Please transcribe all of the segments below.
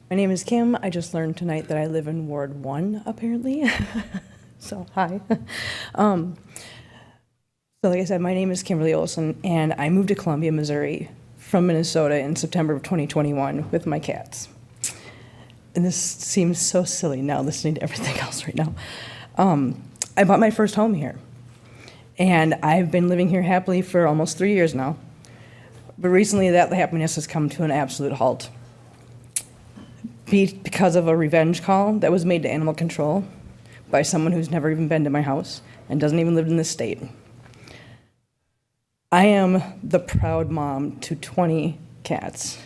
My name is Kim. I just learned tonight that I live in Ward 1, apparently. So, hi. So like I said, my name is Kimberly Olson, and I moved to Columbia, Missouri from Minnesota in September of 2021 with my cats. And this seems so silly now, listening to everything else right now. I bought my first home here, and I've been living here happily for almost 3 years now. But recently, that happiness has come to an absolute halt because of a revenge call that was made to animal control by someone who's never even been to my house and doesn't even live in this state. I am the proud mom to 20 cats,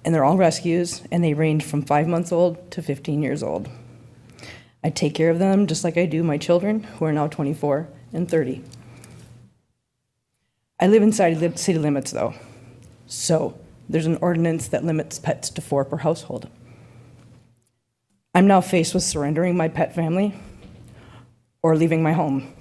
and they're all rescues, and they range from 5 months old to 15 years old. I take care of them just like I do my children, who are now 24 and 30. I live inside the city limits, though, so there's an ordinance that limits pets to 4 per household. I'm now faced with surrendering my pet family or leaving my home.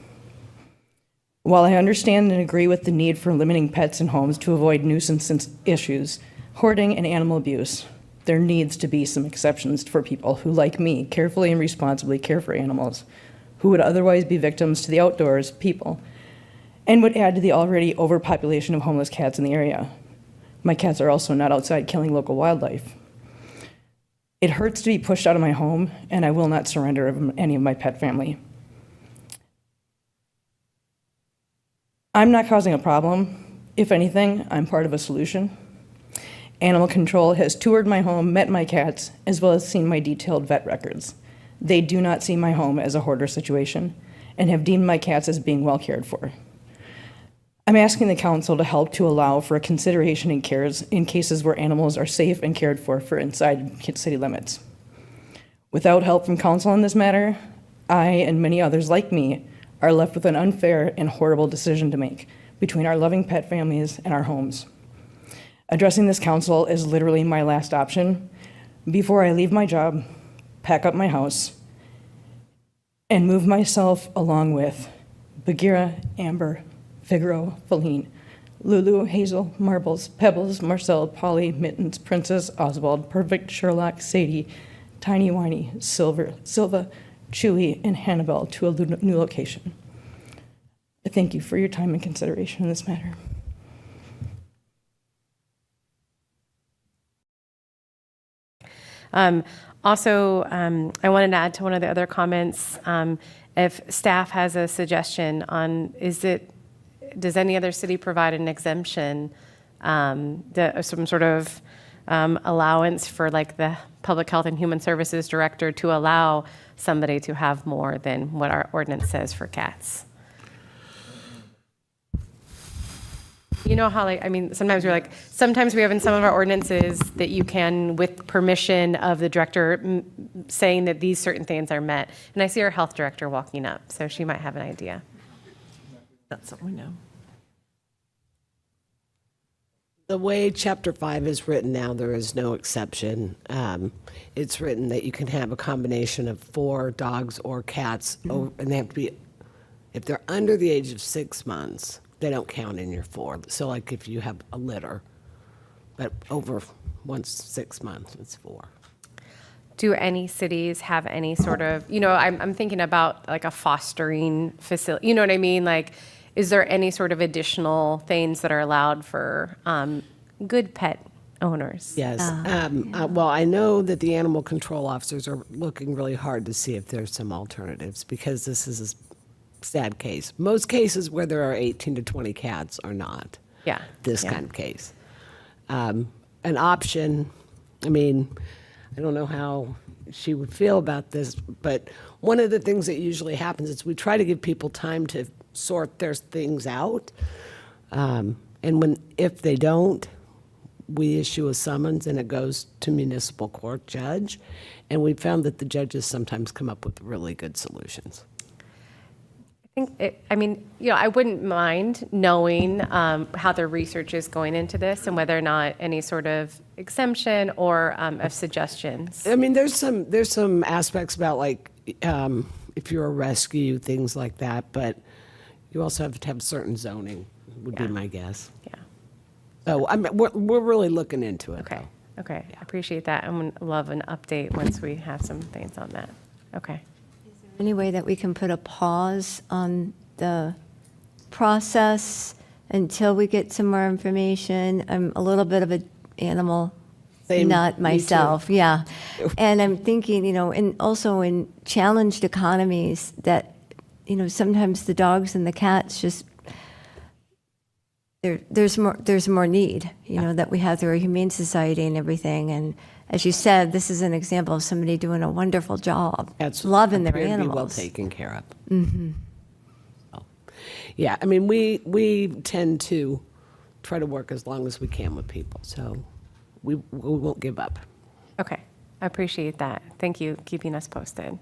While I understand and agree with the need for limiting pets in homes to avoid nuisance issues, hoarding, and animal abuse, there needs to be some exceptions for people who, like me, carefully and responsibly care for animals, who would otherwise be victims to the outdoors people, and would add to the already overpopulation of homeless cats in the area. My cats are also not outside killing local wildlife. It hurts to be pushed out of my home, and I will not surrender any of my pet family. I'm not causing a problem. If anything, I'm part of a solution. Animal control has toured my home, met my cats, as well as seen my detailed vet records. They do not see my home as a hoarder situation and have deemed my cats as being well cared for. I'm asking the council to help to allow for a consideration in cases where animals are safe and cared for inside city limits. Without help from council on this matter, I and many others like me are left with an unfair and horrible decision to make between our loving pet families and our homes. Addressing this council is literally my last option before I leave my job, pack up my house, and move myself along with Bagheera, Amber, Figaro, Feline, Lulu, Hazel, Marbles, Pebbles, Marcel, Polly, Mittens, Princess, Oswald, Perfect, Sherlock, Sadie, Tiny Whiny, Silva, Chewy, and Hannibal to a new location. I thank you for your time and consideration in this matter. I wanted to add to one of the other comments. If staff has a suggestion on, does any other city provide an exemption, some sort of allowance for like the Public Health and Human Services Director to allow somebody to have more than what our ordinance says for cats? You know how, sometimes sometimes we have in some of our ordinances that you can, with permission of the director, saying that these certain things are met. And I see our health director walking up, so she might have an idea. That's something we know. The way Chapter 5 is written now, there is no exception. It's written that you can have a combination of 4 dogs or cats, and they have to be, if they're under the age of 6 months, they don't count in your 4. So like if you have a litter, but over once 6 months, it's 4. Do any cities have any sort of, I'm thinking about like a fostering facility, you know what I mean? Like, is there any sort of additional things that are allowed for good pet owners? Yes. Well, I know that the animal control officers are looking really hard to see if there's some alternatives, because this is a sad case. Most cases where there are 18 to 20 cats are not. Yeah. This kind of case. An option, I don't know how she would feel about this, but one of the things that usually happens is we try to give people time to sort their things out. And if they don't, we issue a summons and it goes to municipal court judge. And we found that the judges sometimes come up with really good solutions. I wouldn't mind knowing how the research is going into this and whether or not any sort of exemption or of suggestions. There's some aspects about if you're a rescue, things like that, but you also have to have certain zoning, would be my guess. Yeah. So we're really looking into it. Okay. Though. Okay, I appreciate that. I would love an update once we have some things on that. Okay. Any way that we can put a pause on the process until we get some more information? I'm a little bit of an animal Same, nut me myself, yeah. And I'm thinking, and also in challenged economies that, sometimes the dogs and the cats just, there's more need, that we have through a humane society and everything. And as you said, this is an example of somebody doing a wonderful job, That's loving their appear to be well animals. taken care of. So, yeah, I mean, we tend to try to work as long as we can with people, so we won't give up. Okay, I appreciate that. Thank you, keeping us posted.